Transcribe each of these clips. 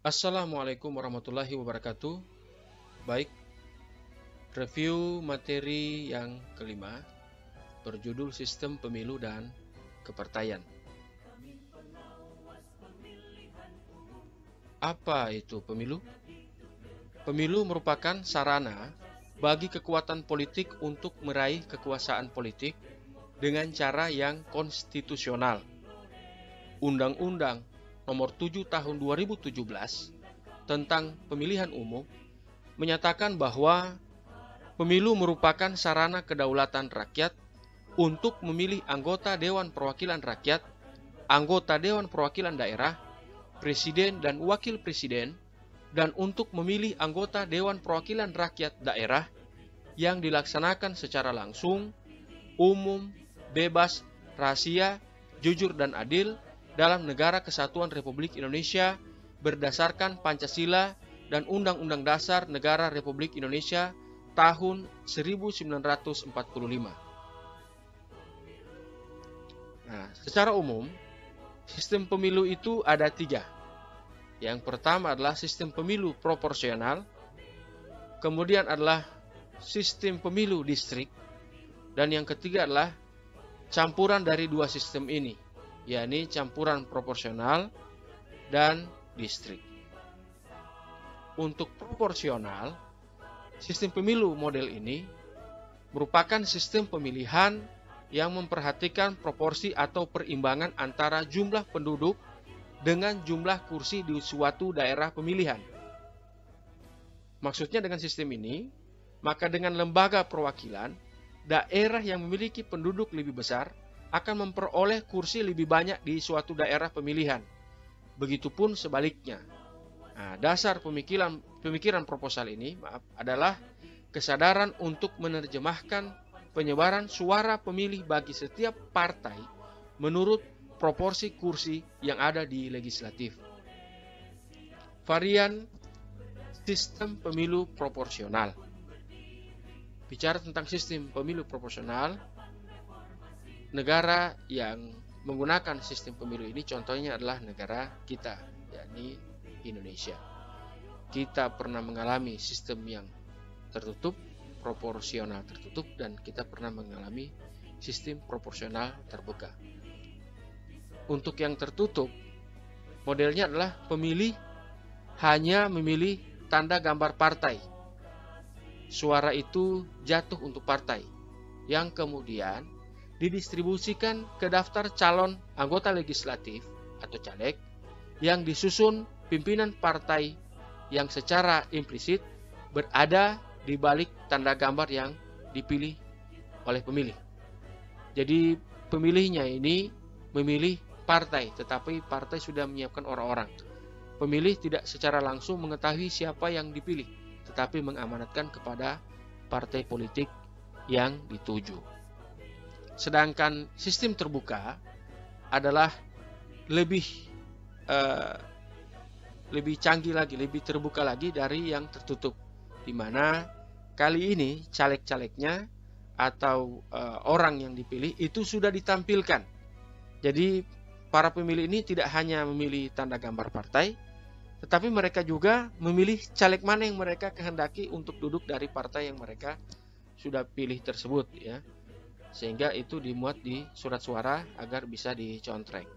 Assalamualaikum warahmatullahi wabarakatuh. Baik, review materi yang kelima berjudul Sistem Pemilu dan Kepartaian. Apa itu pemilu? Pemilu merupakan sarana bagi kekuatan politik untuk meraih kekuasaan politik dengan cara yang konstitusional. Undang-Undang Nomor 7 Tahun 2017 tentang Pemilihan Umum menyatakan bahwa pemilu merupakan sarana kedaulatan rakyat untuk memilih anggota Dewan Perwakilan Rakyat, anggota Dewan Perwakilan Daerah, Presiden dan Wakil Presiden, dan untuk memilih anggota Dewan Perwakilan Rakyat Daerah yang dilaksanakan secara langsung, umum, bebas, rahasia, jujur dan adil dalam Negara Kesatuan Republik Indonesia berdasarkan Pancasila dan Undang-Undang Dasar Negara Republik Indonesia tahun 1945. Nah, secara umum, sistem pemilu itu ada 3. Yang pertama adalah sistem pemilu proporsional, kemudian adalah sistem pemilu distrik, dan yang ketiga adalah campuran dari 2 sistem ini, yakni campuran proporsional dan distrik. Untuk proporsional, sistem pemilu model ini merupakan sistem pemilihan yang memperhatikan proporsi atau perimbangan antara jumlah penduduk dengan jumlah kursi di suatu daerah pemilihan. Maksudnya dengan sistem ini, maka dengan lembaga perwakilan, daerah yang memiliki penduduk lebih besar akan memperoleh kursi lebih banyak di suatu daerah pemilihan. Begitupun sebaliknya. Nah, dasar pemikiran proposal ini adalah kesadaran untuk menerjemahkan penyebaran suara pemilih bagi setiap partai menurut proporsi kursi yang ada di legislatif. Varian sistem pemilu proporsional. Bicara tentang sistem pemilu proporsional, negara yang menggunakan sistem pemilu ini contohnya adalah negara kita, yakni Indonesia. Kita pernah mengalami sistem yang tertutup, proporsional tertutup, dan kita pernah mengalami sistem proporsional terbuka. Untuk yang tertutup, modelnya adalah pemilih hanya memilih tanda gambar partai. Suara itu jatuh untuk partai, yang kemudian didistribusikan ke daftar calon anggota legislatif atau caleg yang disusun pimpinan partai yang secara implisit berada di balik tanda gambar yang dipilih oleh pemilih. Jadi pemilihnya ini memilih partai, tetapi partai sudah menyiapkan orang-orang. Pemilih tidak secara langsung mengetahui siapa yang dipilih, tetapi mengamanatkan kepada partai politik yang dituju. Sedangkan sistem terbuka adalah lebih canggih lagi, lebih terbuka lagi dari yang tertutup, di mana kali ini caleg-calegnya atau orang yang dipilih itu sudah ditampilkan. Jadi para pemilih ini tidak hanya memilih tanda gambar partai, tetapi mereka juga memilih caleg mana yang mereka kehendaki untuk duduk dari partai yang mereka sudah pilih tersebut, ya. Sehingga itu dimuat di surat suara agar bisa dicontreng.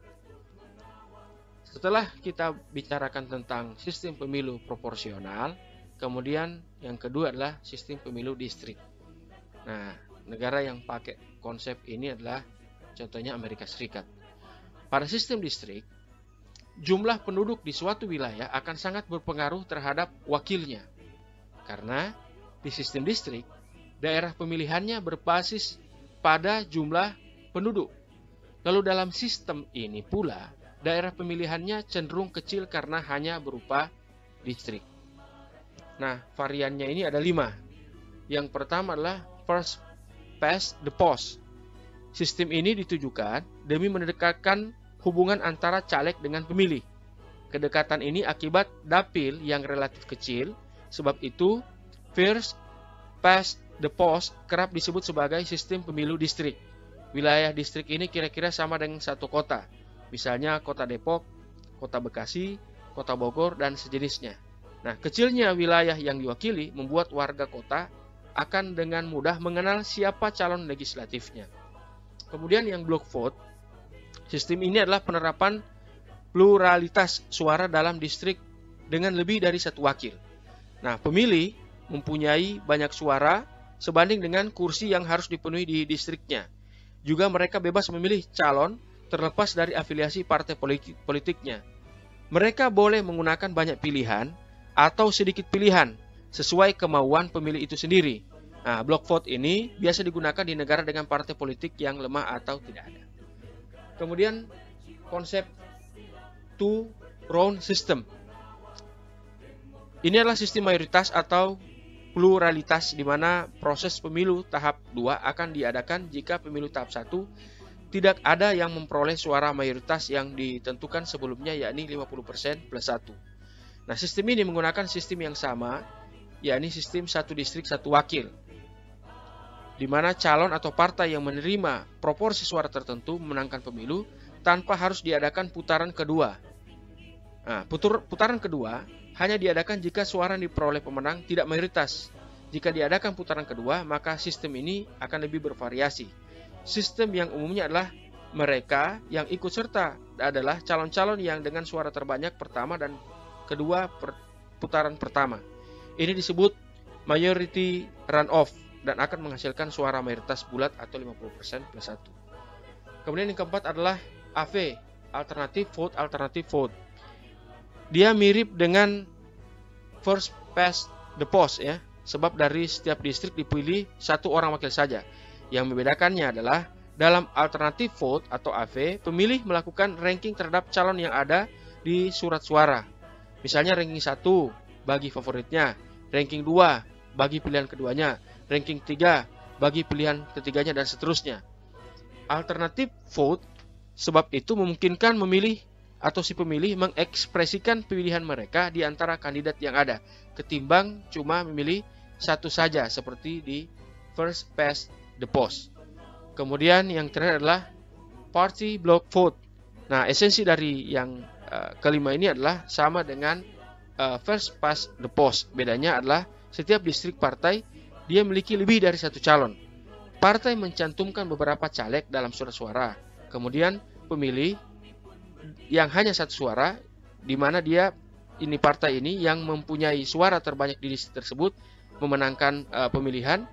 Setelah kita bicarakan tentang sistem pemilu proporsional, kemudian yang kedua adalah sistem pemilu distrik. Nah, negara yang pakai konsep ini adalah contohnya Amerika Serikat. Pada sistem distrik, jumlah penduduk di suatu wilayah akan sangat berpengaruh terhadap wakilnya. Karena di sistem distrik, daerah pemilihannya berbasis pada jumlah penduduk. Lalu dalam sistem ini pula, daerah pemilihannya cenderung kecil karena hanya berupa distrik. Nah, variannya ini ada 5. Yang pertama adalah first past the post. Sistem ini ditujukan demi mendekatkan hubungan antara caleg dengan pemilih. Kedekatan ini akibat dapil yang relatif kecil, sebab itu first past the post kerap disebut sebagai sistem pemilu distrik. Wilayah distrik ini kira-kira sama dengan satu kota. Misalnya kota Depok, kota Bekasi, Kota Bogor, dan sejenisnya. Nah, kecilnya wilayah yang diwakili membuat warga kota akan dengan mudah mengenal siapa calon legislatifnya. Kemudian yang block vote, sistem ini adalah penerapan pluralitas suara dalam distrik dengan lebih dari satu wakil. Nah, pemilih mempunyai banyak suara sebanding dengan kursi yang harus dipenuhi di distriknya. Juga mereka bebas memilih calon terlepas dari afiliasi partai politiknya. Mereka boleh menggunakan banyak pilihan atau sedikit pilihan sesuai kemauan pemilih itu sendiri. Nah, block vote ini biasa digunakan di negara dengan partai politik yang lemah atau tidak ada. Kemudian konsep two-round system. Ini adalah sistem mayoritas atau pluralitas di mana proses pemilu tahap 2 akan diadakan jika pemilu tahap 1 tidak ada yang memperoleh suara mayoritas yang ditentukan sebelumnya, yakni 50% plus 1. Nah, sistem ini menggunakan sistem yang sama, yakni sistem satu distrik satu wakil, di mana calon atau partai yang menerima proporsi suara tertentu memenangkan pemilu tanpa harus diadakan putaran kedua. Nah, putaran kedua hanya diadakan jika suara yang diperoleh pemenang tidak mayoritas. Jika diadakan putaran kedua, maka sistem ini akan lebih bervariasi. Sistem yang umumnya adalah mereka yang ikut serta adalah calon-calon yang dengan suara terbanyak pertama dan kedua putaran pertama. Ini disebut majority runoff dan akan menghasilkan suara mayoritas bulat atau 50% plus 1. Kemudian yang keempat adalah AV, alternative vote. Dia mirip dengan first past the post ya, sebab dari setiap distrik dipilih satu orang wakil saja. Yang membedakannya adalah dalam alternative vote atau AV, pemilih melakukan ranking terhadap calon yang ada di surat suara. Misalnya ranking 1 bagi favoritnya, ranking 2 bagi pilihan keduanya, ranking 3 bagi pilihan ketiganya, dan seterusnya. Alternative vote sebab itu memungkinkan memilih atau si pemilih mengekspresikan pilihan mereka di antara kandidat yang ada, ketimbang cuma memilih satu saja seperti di first past the post. Kemudian yang terakhir adalah party block vote. Nah, esensi dari yang kelima ini adalah sama dengan first past the post. Bedanya adalah setiap distrik partai dia memiliki lebih dari satu calon. Partai mencantumkan beberapa caleg dalam surat suara. Kemudian pemilih yang hanya satu suara, di mana partai ini yang mempunyai suara terbanyak di distrik tersebut memenangkan pemilihan.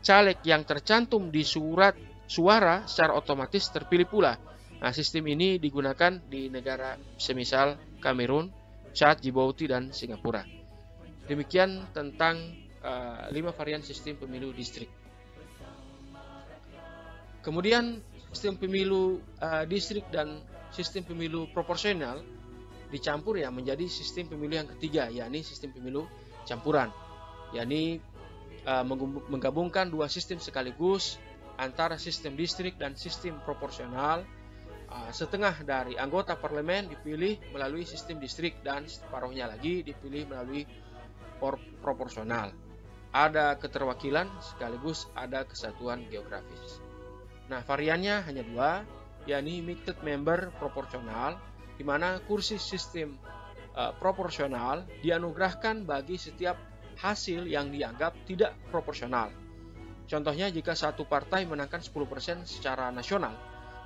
Caleg yang tercantum di surat suara secara otomatis terpilih pula. Nah, sistem ini digunakan di negara semisal Kamerun, Chad, Djibouti, dan Singapura. Demikian tentang 5 varian sistem pemilu distrik. Kemudian sistem pemilu distrik dan sistem pemilu proporsional dicampur ya menjadi sistem pemilu yang ketiga, yakni sistem pemilu campuran, yakni menggabungkan dua sistem sekaligus antara sistem distrik dan sistem proporsional. Setengah dari anggota parlemen dipilih melalui sistem distrik dan separuhnya lagi dipilih melalui proporsional. Ada keterwakilan sekaligus ada kesatuan geografis. Nah, variannya hanya dua, yakni mixed member proporsional, di mana kursi sistem proporsional dianugerahkan bagi setiap hasil yang dianggap tidak proporsional. Contohnya jika satu partai menangkan 10% secara nasional,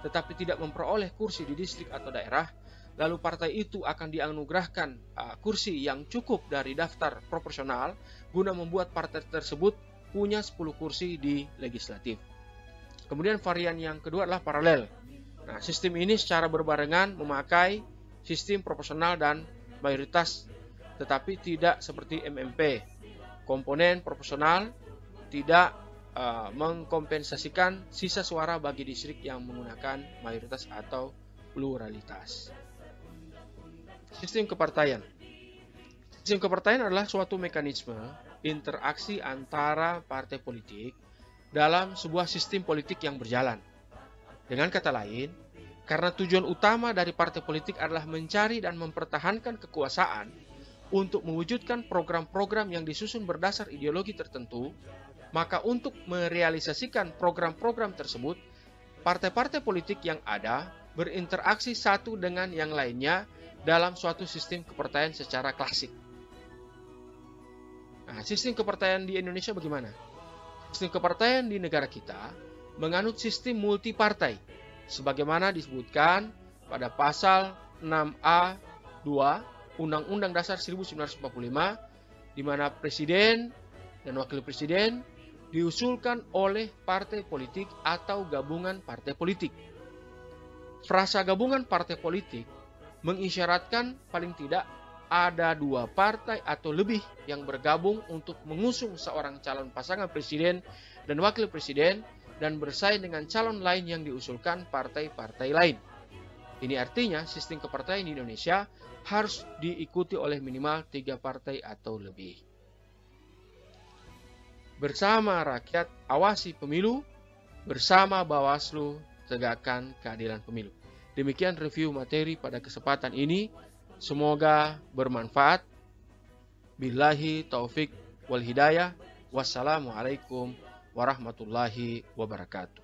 tetapi tidak memperoleh kursi di distrik atau daerah, lalu partai itu akan dianugerahkan kursi yang cukup dari daftar proporsional guna membuat partai tersebut punya 10 kursi di legislatif. Kemudian varian yang kedua adalah paralel. Nah, sistem ini secara berbarengan memakai sistem proporsional dan mayoritas, tetapi tidak seperti MMP. Komponen proporsional tidak mengkompensasikan sisa suara bagi distrik yang menggunakan mayoritas atau pluralitas. Sistem kepartaian. Sistem kepartaian adalah suatu mekanisme interaksi antara partai politik dalam sebuah sistem politik yang berjalan. Dengan kata lain, karena tujuan utama dari partai politik adalah mencari dan mempertahankan kekuasaan untuk mewujudkan program-program yang disusun berdasar ideologi tertentu, maka untuk merealisasikan program-program tersebut, partai-partai politik yang ada berinteraksi satu dengan yang lainnya dalam suatu sistem kepartaian secara klasik. Nah, sistem kepartaian di Indonesia bagaimana? Sistem kepartaian di negara kita menganut sistem multipartai, sebagaimana disebutkan pada pasal 6A 2 Undang-Undang Dasar 1945, di mana presiden dan wakil presiden diusulkan oleh partai politik atau gabungan partai politik. Frasa gabungan partai politik mengisyaratkan paling tidak ada 2 partai atau lebih yang bergabung untuk mengusung seorang calon pasangan presiden dan wakil presiden dan bersaing dengan calon lain yang diusulkan partai-partai lain. Ini artinya sistem kepartaian di Indonesia harus diikuti oleh minimal 3 partai atau lebih. Bersama rakyat awasi pemilu, bersama Bawaslu tegakkan keadilan pemilu. Demikian review materi pada kesempatan ini. Semoga bermanfaat. Billahi taufik wal hidayah. Wassalamualaikum warahmatullahi wabarakatuh.